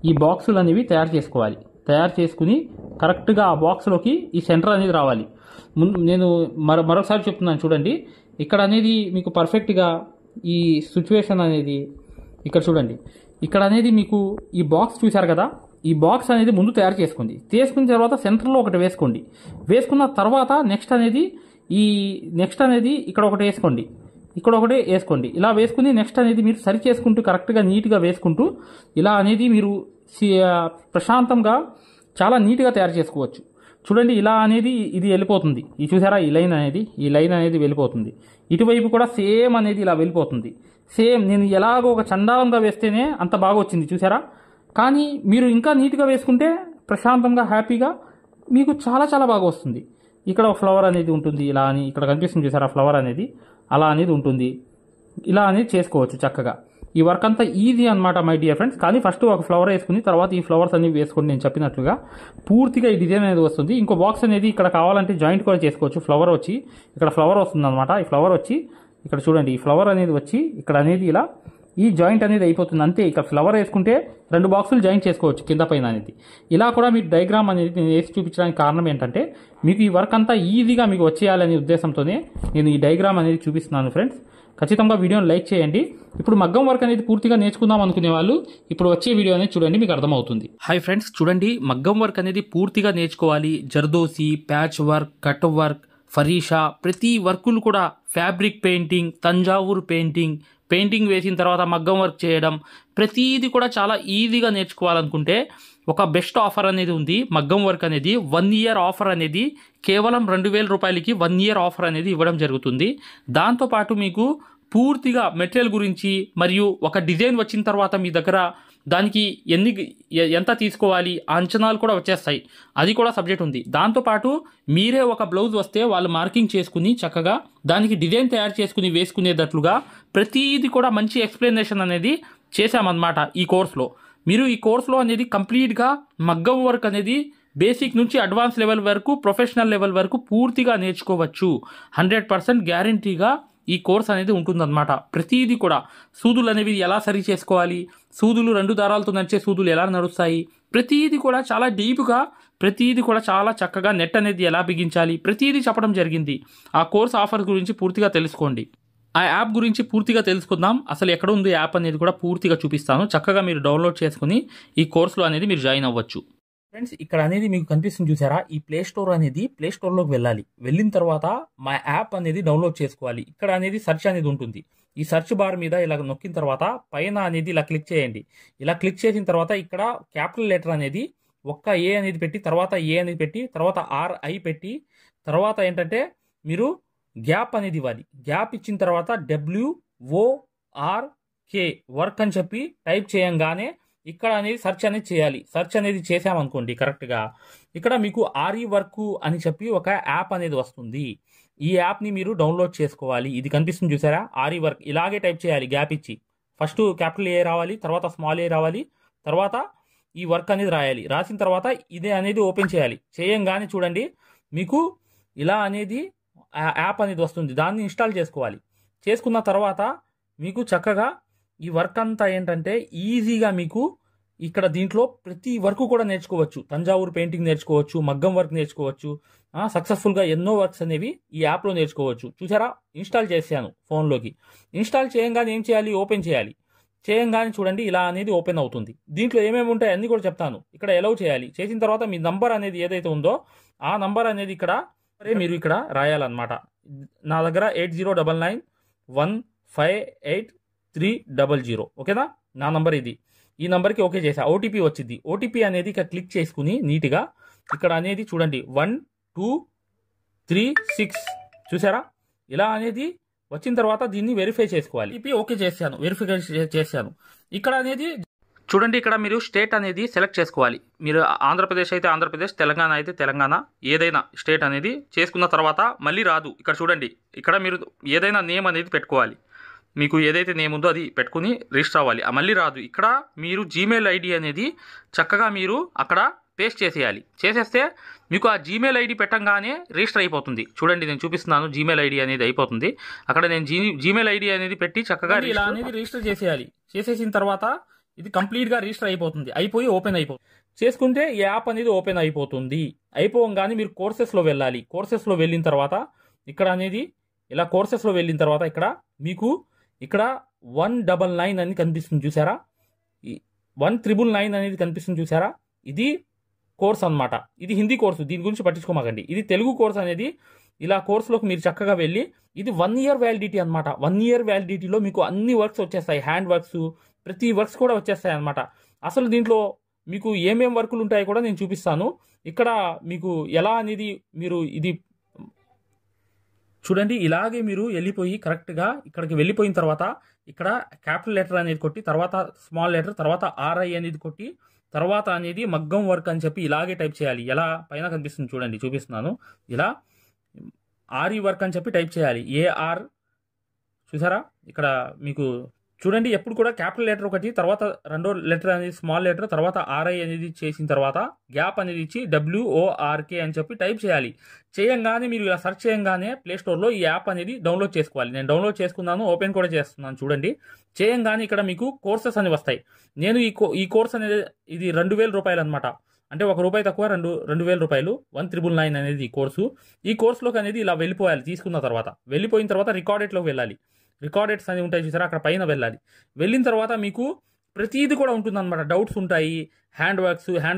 ఈ బాక్సులు అనేవి తయారు చేసుకోవాలి. తయారు చేసుకుని కరెక్ట్గా ఆ బాక్స్లోకి ఈ సెంటర్ అనేది రావాలి. నేను మరొకసారి చెప్తున్నాను చూడండి. ఇక్కడ అనేది మీకు పర్ఫెక్ట్గా ఈ సిచ్యువేషన్ అనేది ఇక్కడ చూడండి. ఇక్కడ అనేది మీకు ఈ బాక్స్ చూశారు కదా, ఈ బాక్స్ అనేది ముందు తయారు చేసుకోండి. చేసుకున్న తర్వాత సెంటర్లో ఒకటి వేసుకోండి. వేసుకున్న తర్వాత నెక్స్ట్ అనేది ఇక్కడ ఒకటి వేసుకోండి, ఇక్కడ ఒకటి వేసుకోండి. ఇలా వేసుకుని నెక్స్ట్ అనేది మీరు సరి చేసుకుంటూ కరెక్ట్గా నీట్గా వేసుకుంటూ ఇలా అనేది మీరు ప్రశాంతంగా చాలా నీట్గా తయారు చేసుకోవచ్చు. చూడండి ఇలా అనేది ఇది వెళ్ళిపోతుంది. ఇది చూసారా, ఈ లైన్ అనేది వెళ్ళిపోతుంది. ఇటువైపు కూడా సేమ్ అనేది ఇలా వెళ్ళిపోతుంది. సేమ్ నేను ఎలాగో ఒక చండాలంగా వేస్తేనే అంత బాగా వచ్చింది చూసారా. కానీ మీరు ఇంకా నీట్గా వేసుకుంటే ప్రశాంతంగా హ్యాపీగా మీకు చాలా చాలా బాగా వస్తుంది. ఇక్కడ ఒక ఫ్లవర్ అనేది ఉంటుంది ఇలా అని, ఇక్కడ కనిపిస్తుంది చూసారా ఫ్లవర్ అనేది, అలా అనేది ఉంటుంది. ఇలా అనేది చేసుకోవచ్చు చక్కగా. ఈ వర్క్ అంతా ఈజీ అనమాట మై డియర్ ఫ్రెండ్స్. కానీ ఫస్ట్ ఒక ఫ్లవర్ వేసుకుని తర్వాత ఈ ఫ్లవర్స్ అనేవి వేసుకోండి. నేను చెప్పినట్లుగా పూర్తిగా ఈ డిజైన్ అనేది వస్తుంది. ఇంకో బాక్స్ అనేది ఇక్కడ కావాలంటే జాయింట్ కూడా చేసుకోవచ్చు. ఫ్లవర్ వచ్చి ఇక్కడ ఫ్లవర్ వస్తుంది అనమాట. ఈ ఫ్లవర్ వచ్చి ఇక్కడ చూడండి, ఈ ఫ్లవర్ అనేది వచ్చి ఇక్కడ అనేది ఇలా ఈ జాయింట్ అనేది అయిపోతుంది అంతే. ఇక్కడ ఫ్లవర్ వేసుకుంటే 2 బాక్సులు జాయింట్ చేసుకోవచ్చు కింద పైన అనేది. ఇలా కూడా మీకు డయాగ్రామ్ అనేది నేను వేసి చూపించడానికి కారణం ఏంటంటే మీకు ఈ వర్క్ అంతా ఈజీగా మీకు వచ్చేయాలనే ఉద్దేశంతోనే నేను ఈ డయాగ్రామ్ అనేది చూపిస్తున్నాను ఫ్రెండ్స్. ఖచ్చితంగా వీడియోని లైక్ చేయండి. ఇప్పుడు మగ్గం వర్క్ అనేది పూర్తిగా నేర్చుకుందాం అనుకునే వాళ్ళు ఇప్పుడు వచ్చే వీడియో అనేది చూడండి, మీకు అర్థమవుతుంది. హాయ్ ఫ్రెండ్స్, చూడండి మగ్గం వర్క్ అనేది పూర్తిగా నేర్చుకోవాలి. Zardozi, patch work, cut work, ఫరీషా, ప్రతి వర్కులు కూడా, ఫ్యాబ్రిక్ పెయింటింగ్, తంజావూరు పెయింటింగ్ వేసిన తర్వాత మగ్గం వర్క్ చేయడం, ప్రతిదీ కూడా చాలా ఈజీగా నేర్చుకోవాలనుకుంటే ఒక బెస్ట్ ఆఫర్ అనేది ఉంది. మగ్గం వర్క్ అనేది 1 ఇయర్ ఆఫర్ అనేది కేవలం 2000 రూపాయలకి 1 ఇయర్ ఆఫర్ అనేది ఇవ్వడం జరుగుతుంది. దాంతోపాటు మీకు పూర్తిగా మెటీరియల్ గురించి మరియు ఒక డిజైన్ వచ్చిన తర్వాత మీ దగ్గర దానికి ఎంత తీసుకోవాలి అంచనాలు కూడా వచ్చేస్తాయి. అది కూడా సబ్జెక్ట్ ఉంది. దాంతోపాటు మీరే ఒక బ్లౌజ్ వస్తే వాళ్ళు మార్కింగ్ చేసుకుని చక్కగా దానికి డిజైన్ తయారు చేసుకుని వేసుకునేటట్లుగా ప్రతిదీ కూడా మంచి ఎక్స్ప్లెనేషన్ అనేది చేశామన్నమాట ఈ కోర్సులో. మీరు ఈ కోర్సులో అనేది కంప్లీట్గా మగ్గం వర్క్ అనేది బేసిక్ నుంచి అడ్వాన్స్ లెవెల్ వరకు, ప్రొఫెషనల్ లెవెల్ వరకు పూర్తిగా నేర్చుకోవచ్చు. 100% గ్యారంటీగా ఈ కోర్స్ అనేది ఉంటుందన్నమాట. ప్రతిదీ కూడా సూదులు అనేవి ఎలా సరి చేసుకోవాలి, సూదులు 2 దారాలతో నడిచే సూదులు ఎలా నడుస్తాయి, ప్రతిదీ కూడా చాలా డీప్గా, ప్రతిదీ కూడా చాలా చక్కగా నెట్ అనేది ఎలా బిగించాలి, ప్రతిదీ చెప్పడం జరిగింది. ఆ కోర్స్ ఆఫర్ గురించి పూర్తిగా తెలుసుకోండి. ఆ యాప్ గురించి పూర్తిగా తెలుసుకుందాం. అసలు ఎక్కడ ఉంది యాప్ అనేది కూడా పూర్తిగా చూపిస్తాను. చక్కగా మీరు డౌన్లోడ్ చేసుకుని ఈ కోర్సులో అనేది మీరు జాయిన్ అవ్వచ్చు. ఫ్రెండ్స్, ఇక్కడ అనేది మీకు కనిపిస్తుంది చూసారా, ఈ ప్లే స్టోర్ అనేది ప్లే స్టోర్లోకి వెళ్ళాలి. వెళ్ళిన తర్వాత మా యాప్ అనేది డౌన్లోడ్ చేసుకోవాలి. ఇక్కడ అనేది సెర్చ్ అనేది ఉంటుంది. ఈ సెర్చ్ బార్ మీద ఇలా నొక్కిన తర్వాత పైన అనేది ఇలా క్లిక్ చేయండి. ఇలా క్లిక్ చేసిన తర్వాత ఇక్కడ క్యాపిటల్ లెటర్ అనేది ఒక్క ఏ అనేది పెట్టి, తర్వాత ఏ అనేది పెట్టి, తర్వాత RI పెట్టి, తర్వాత ఏంటంటే మీరు గ్యాప్ అనేది ఇవ్వాలి. గ్యాప్ ఇచ్చిన తర్వాత WORK వర్క్ అని చెప్పి టైప్ చేయంగానే ఇక్కడ అనేది సెర్చ్ అనేది చేయాలి. సెర్చ్ అనేది చేసామనుకోండి కరెక్ట్గా, ఇక్కడ మీకు RE వర్క్ అని చెప్పి ఒక యాప్ అనేది వస్తుంది. ఈ యాప్ని మీరు డౌన్లోడ్ చేసుకోవాలి. ఇది కనిపిస్తుంది చూసారా, RE వర్క్. ఇలాగే టైప్ చేయాలి గ్యాప్ ఇచ్చి. ఫస్ట్ క్యాపిటల్ ఏ రావాలి, తర్వాత స్మాల్ ఏ రావాలి, తర్వాత ఈ వర్క్ అనేది రాయాలి. రాసిన తర్వాత ఇదే అనేది ఓపెన్ చేయాలి. చేయంగానే చూడండి మీకు ఇలా అనేది యాప్ అనేది వస్తుంది. దాన్ని ఇన్స్టాల్ చేసుకోవాలి. చేసుకున్న తర్వాత మీకు చక్కగా ఈ వర్క్ అంతా ఏంటంటే ఈజీగా మీకు ఇక్కడ దీంట్లో ప్రతి వర్క్ కూడా నేర్చుకోవచ్చు. తంజావూరు పెయింటింగ్ నేర్చుకోవచ్చు, మగ్గం వర్క్ నేర్చుకోవచ్చు. సక్సెస్ఫుల్గా ఎన్నో వర్క్స్ అనేవి ఈ యాప్లో నేర్చుకోవచ్చు. చూసారా, ఇన్స్టాల్ చేశాను ఫోన్లోకి. ఇన్స్టాల్ చేయంగానే ఏం చేయాలి, ఓపెన్ చేయాలి. చేయంగానే చూడండి ఇలా అనేది ఓపెన్ అవుతుంది. దీంట్లో ఏమేమి ఉంటాయి అన్నీ కూడా చెప్తాను. ఇక్కడ ఎలౌ చేయాలి. చేసిన తర్వాత మీ నంబర్ అనేది ఏదైతే ఉందో ఆ నంబర్ అనేది ఇక్కడ మీరు ఇక్కడ రాయాలన్నమాట. నా దగ్గర 8099158300. ఓకేనా, నా నంబర్ ఇది. ఈ నంబర్కి ఓకే చేసా. ఓటీపీ వచ్చింది. ఓటీపీ అనేది ఇక్కడ క్లిక్ చేసుకుని నీట్గా ఇక్కడ అనేది చూడండి 1236 చూసారా, ఇలా అనేది వచ్చిన తర్వాత దీన్ని వెరిఫై చేసుకోవాలి. ఓకే చేశాను, వెరిఫై చేశాను. ఇక్కడ అనేది చూడండి, ఇక్కడ మీరు స్టేట్ అనేది సెలెక్ట్ చేసుకోవాలి. మీరు ఆంధ్రప్రదేశ్ అయితే ఆంధ్రప్రదేశ్, తెలంగాణ అయితే తెలంగాణ, ఏదైనా స్టేట్ అనేది చేసుకున్న తర్వాత మళ్ళీ రాదు. ఇక్కడ చూడండి, ఇక్కడ మీరు ఏదైనా నేమ్ అనేది పెట్టుకోవాలి. మీకు ఏదైతే నేమ్ ఉందో అది పెట్టుకుని రిజిస్టర్ అవ్వాలి. మళ్ళీ రాదు. ఇక్కడ మీరు జీమెయిల్ ఐడి అనేది చక్కగా మీరు అక్కడ పేస్ట్ చేసేయాలి. చేసేస్తే మీకు ఆ జీమెయిల్ ఐడి పెట్టంగానే రిజిస్టర్ అయిపోతుంది. చూడండి, నేను చూపిస్తున్నాను. జీమెయిల్ ఐడి అనేది అయిపోతుంది. అక్కడ నేను జీమెయిల్ ఐడి అనేది పెట్టి చక్కగా ఇలా అనేది రిజిస్టర్ చేసేయాలి. చేసేసిన తర్వాత ఇది కంప్లీట్గా రిజిస్టర్ అయిపోతుంది. అయిపోయి ఓపెన్ అయిపోతుంది. చేసుకుంటే ఈ యాప్ అనేది ఓపెన్ అయిపోతుంది. అయిపోగానే మీరు కోర్సెస్లో వెళ్ళాలి. కోర్సెస్లో వెళ్ళిన తర్వాత ఇక్కడ అనేది ఇలా కోర్సెస్లో వెళ్ళిన తర్వాత ఇక్కడ మీకు ఇక్కడ 199 అని కనిపిస్తుంది చూసారా, 1999 అనేది కనిపిస్తుంది చూసారా, ఇది కోర్స్ అన్నమాట. ఇది హిందీ కోర్సు, దీని గురించి పట్టించుకోమాకండి. ఇది తెలుగు కోర్స్ అనేది ఇలా కోర్సులోకి మీరు చక్కగా వెళ్ళి ఇది 1 year వ్యాలిడిటీ అనమాట. 1 year వ్యాలిడిటీలో మీకు అన్ని వర్క్స్ వచ్చేస్తాయి, హ్యాండ్ వర్క్స్ ప్రతి వర్క్స్ కూడా వచ్చేస్తాయి అనమాట. అసలు దీంట్లో మీకు ఏమేం వర్కులు ఉంటాయో కూడా నేను చూపిస్తాను. ఇక్కడ మీకు ఎలా అనేది మీరు ఇది చూడండి. ఇలాగే మీరు వెళ్ళిపోయి కరెక్ట్గా ఇక్కడికి వెళ్ళిపోయిన తర్వాత ఇక్కడ క్యాపిటల్ లెటర్ అనేది కొట్టి తర్వాత స్మాల్ లెటర్ తర్వాత ఆర్ఐ అనేది కొట్టి తర్వాత అనేది మగ్గం వర్క్ అని చెప్పి ఇలాగే టైప్ చేయాలి. ఎలా పైన కనిపిస్తుంది చూడండి, చూపిస్తున్నాను. ఇలా ఆర్ఈ వర్క్ అని చెప్పి టైప్ చేయాలి. ఏఆర్ చూసారా ఇక్కడ మీకు చూడండి. ఎప్పుడు కూడా క్యాపిటల్ లెటర్ ఒకటి తర్వాత రెండో లెటర్ అనేది స్మాల్ లెటర్ తర్వాత ఆర్ఐ అనేది చేసిన తర్వాత గ్యాప్ అనేది ఇచ్చి WORK అని చెప్పి టైప్ చేయాలి. చేయంగానే మీరు ఇలా సెర్చ్ చేయంగానే ప్లే స్టోర్లో ఈ యాప్ అనేది డౌన్లోడ్ చేసుకోవాలి. నేను డౌన్లోడ్ చేసుకున్నాను, ఓపెన్ కూడా చేస్తున్నాను చూడండి. చేయంగానే ఇక్కడ మీకు కోర్సెస్ అని వస్తాయి. నేను ఈ కోర్స్ అనేది ఇది 2000 రూపాయలు అనమాట. అంటే ₹1 తక్కువ 2000 రూపాయలు. 1999 అనేది ఈ కోర్సు. ఈ కోర్సులోకి అనేది ఇలా వెళ్ళిపోయాలి. తీసుకున్న తర్వాత వెళ్ళిపోయిన తర్వాత రికార్డెడ్లోకి వెళ్ళాలి. రికార్డెడ్స్ అని ఉంటాయి చూసారా, అక్కడ పైన వెళ్ళాలి. వెళ్ళిన తర్వాత మీకు ప్రతిదీ కూడా ఉంటుందన్నమాట. డౌట్స్ ఉంటాయి, హ్యాండ్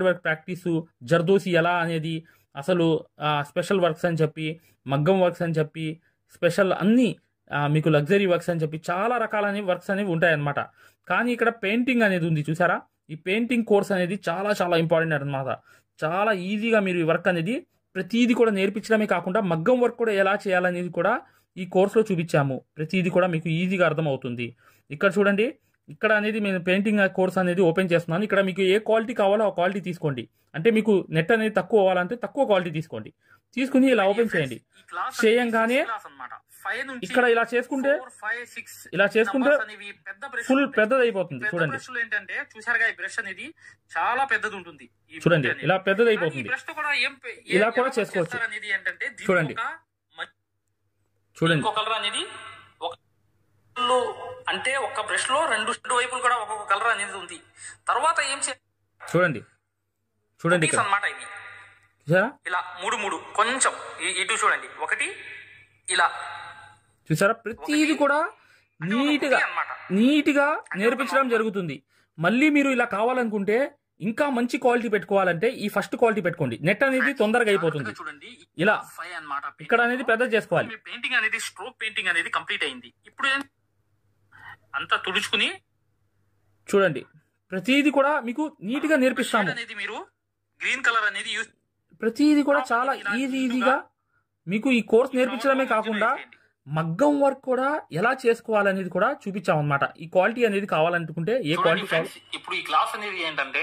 వర్క్ ప్రాక్టీసు, జర్దోసి ఎలా అనేది, అసలు స్పెషల్ వర్క్స్ అని చెప్పి, మగ్గం వర్క్స్ అని చెప్పి, స్పెషల్ అన్నీ మీకు లగ్జరీ వర్క్స్ అని చెప్పి చాలా రకాలైన వర్క్స్ అనేవి ఉంటాయన్నమాట. కానీ ఇక్కడ పెయింటింగ్ అనేది ఉంది చూసారా, ఈ పెయింటింగ్ కోర్స్ అనేది చాలా చాలా ఇంపార్టెంట్ అనమాట. చాలా ఈజీగా మీరు ఈ వర్క్ అనేది ప్రతిదీ కూడా నేర్పించడమే కాకుండా మగ్గం వర్క్ కూడా ఎలా చేయాలనేది కూడా ఈ కోర్సులో చూపించాము. ప్రతిదీ కూడా మీకు ఈజీగా అర్థమవుతుంది. ఇక్కడ చూడండి, ఇక్కడ అనేది నేను పెయింటింగ్ కోర్స్ అనేది ఓపెన్ చేస్తున్నాను. ఇక్కడ మీకు ఏ క్వాలిటీ కావాలో ఆ క్వాలిటీ తీసుకోండి. అంటే మీకు నెట్ అనేది తక్కువ అవ్వాలంటే తక్కువ క్వాలిటీ తీసుకోండి. తీసుకుని ఇలా ఓపెన్ చేయండి. చేయంగానే ఇక్కడ ఇలా చేసుకుంటే ఫుల్ పెద్దది అయిపోతుంది. చూడండి ఏంటంటే చూసారుగా, ఈ బ్రష్ అనేది చాలా పెద్దది ఉంటుంది. చూడండి ఇలా పెద్దది అయిపోతుంది. ఇలా కూడా చేసుకోవచ్చు. చూడండి ఇంకో కలర్ అనేది అంటే ఒక బ్రష్ లో రెండు వైపులు కూడా ఒక్కొక్క కలర్ అనేది ఉంది. తర్వాత ఏం చూడండి అన్నమాట. ఇవి ఇలా మూడు కొంచెం ఇటు చూడండి, ఒకటి ఇలా చూసారా. ప్రతిదీ కూడా నీట్గా నేర్పించడం జరుగుతుంది. మళ్ళీ మీరు ఇలా కావాలనుకుంటే ఇంకా మంచి క్వాలిటీ పెట్టుకోవాలంటే ఈ ఫస్ట్ క్వాలిటీ పెట్టుకోండి. నెట్ అనేది తొందరగా అయిపోతుంది. ఇలా ఇక్కడ అనేది పెద్ద చేసుకోవాలి. పెయింటింగ్ అనేది స్ట్రోక్ పెయింటింగ్ అనేది కంప్లీట్ అయింది. ఇప్పుడు అంతా తుడుచుకుని చూడండి, ప్రతిదీ కూడా మీకు నీట్ గా నేర్పిస్తాము. మీరు గ్రీన్ కలర్ అనేది ప్రతిదీ కూడా చాలా ఈజీగా మీకు ఈ కోర్స్ నేర్పించడమే కాకుండా మగ్గం వర్క్ కూడా ఎలా చేసుకోవాలనేది కూడా చూపించాం అనమాట. ఈ క్వాలిటీ అనేది కావాలనుకుంటే ఏ క్వాలిటీ కావాలి. ఇప్పుడు ఈ క్లాస్ అనేది ఏంటంటే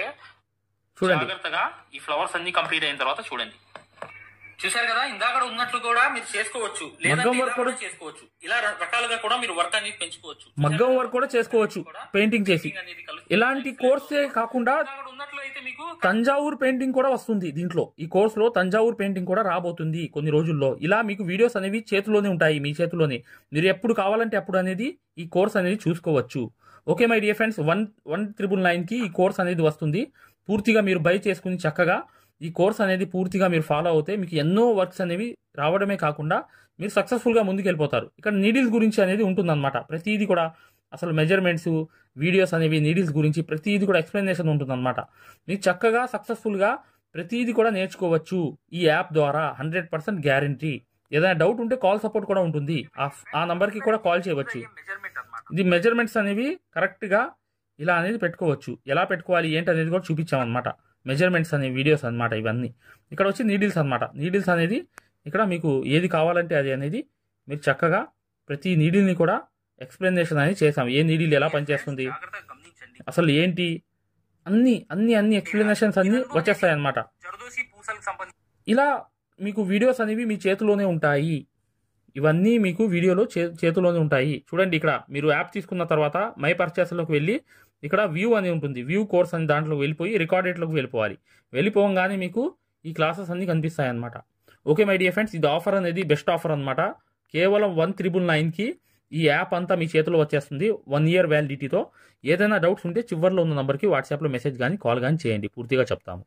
చూడండి, జాగ్రత్తగా ఈ ఫ్లవర్స్ అన్ని కంప్లీట్ అయిన తర్వాత చూడండి. చూసారు కదా, ఇందాక ఉన్నట్లు కూడా మీరు చేసుకోవచ్చు, మగ్గం వర్క్ కూడా చేసుకోవచ్చు. ఇలా రకాలుగా కూడా మీరు వర్క్ అనేది పెంచుకోవచ్చు. మగ్గం వర్క్ కూడా చేసుకోవచ్చు పెయింటింగ్ చేసి. ఇలాంటి కోర్సే కాకుండా తంజావూర్ పెయింటింగ్ కూడా వస్తుంది దీంట్లో. ఈ కోర్స్ లో తంజావూర్ పెయింటింగ్ కూడా రాబోతుంది కొన్ని రోజుల్లో. ఇలా మీకు వీడియోస్ అనేవి చేతిలోనే ఉంటాయి, మీ చేతిలోనే. మీరు ఎప్పుడు కావాలంటే అప్పుడు అనేది ఈ కోర్స్ అనేది చూసుకోవచ్చు. ఓకే మై డియర్ ఫ్రెండ్స్, 1999 కి ఈ కోర్స్ అనేది వస్తుంది. పూర్తిగా మీరు బై చేసుకుని చక్కగా ఈ కోర్స్ అనేది పూర్తిగా మీరు ఫాలో అవుతే మీకు ఎన్నో వర్క్స్ అనేవి రావడమే కాకుండా మీరు సక్సెస్ఫుల్గా ముందుకు వెళ్ళిపోతారు. ఇక్కడ నీడిల్స్ గురించి అనేది ఉంటుందన్నమాట. ప్రతిదీ కూడా అసలు మెజర్మెంట్స్, వీడియోస్ అనేవి నీడిల్స్ గురించి ప్రతిదీ కూడా ఎక్స్ప్లెనేషన్ ఉంటుందన్నమాట. మీకు చక్కగా సక్సెస్ఫుల్గా ప్రతిదీ కూడా నేర్చుకోవచ్చు ఈ యాప్ ద్వారా. 100% గ్యారంటీ. ఏదైనా డౌట్ ఉంటే కాల్ సపోర్ట్ కూడా ఉంటుంది. ఆ నంబర్కి కూడా కాల్ చేయవచ్చు. ఇది మెజర్మెంట్స్ అనేవి కరెక్ట్గా ఇలా అనేది పెట్టుకోవచ్చు. ఎలా పెట్టుకోవాలి ఏంటి అనేది కూడా చూపించామన్నమాట. మెజర్మెంట్స్ అనే వీడియోస్ అనమాట ఇవన్నీ. ఇక్కడ వచ్చి నీడిల్స్ అనమాట. నీడిల్స్ అనేది ఇక్కడ మీకు ఏది కావాలంటే అది అనేది మీరు చక్కగా ప్రతి నీడిల్ని కూడా ఎక్స్ప్లెనేషన్ అనేది చేసాం. ఏ నీడిల్ ఎలా పనిచేస్తుంది, అసలు ఏంటి, అన్ని ఎక్స్ప్లెనేషన్స్ అన్ని వచ్చేస్తాయి అనమాట. ఇలా మీకు వీడియోస్ అనేవి మీ చేతిలోనే ఉంటాయి. ఇవన్నీ మీకు వీడియోలో చేతిలోనే ఉంటాయి. చూడండి, ఇక్కడ మీరు యాప్ తీసుకున్న తర్వాత మై పర్చేస్లోకి వెళ్ళి ఇక్కడ వ్యూ అని ఉంటుంది. వ్యూ కోర్స్ అని దాంట్లో వెళ్ళిపోయి రికార్డెడ్లోకి వెళ్ళిపోవాలి. వెళ్ళిపోగానే మీకు ఈ క్లాసెస్ అన్ని కనిపిస్తాయి అనమాట. ఓకే మై డియర్ ఫ్రెండ్స్, ఇది ఆఫర్ అనేది బెస్ట్ ఆఫర్ అనమాట. కేవలం 1999కి ఈ యాప్ అంతా మీ చేతిలో వచ్చేస్తుంది 1 year వ్యాలిడిటీతో. ఏదైనా డౌట్స్ ఉంటే చివర్లో ఉన్న నంబర్కి వాట్సాప్లో మెసేజ్ కానీ కాల్ కానీ చేయండి, పూర్తిగా చెప్తాము.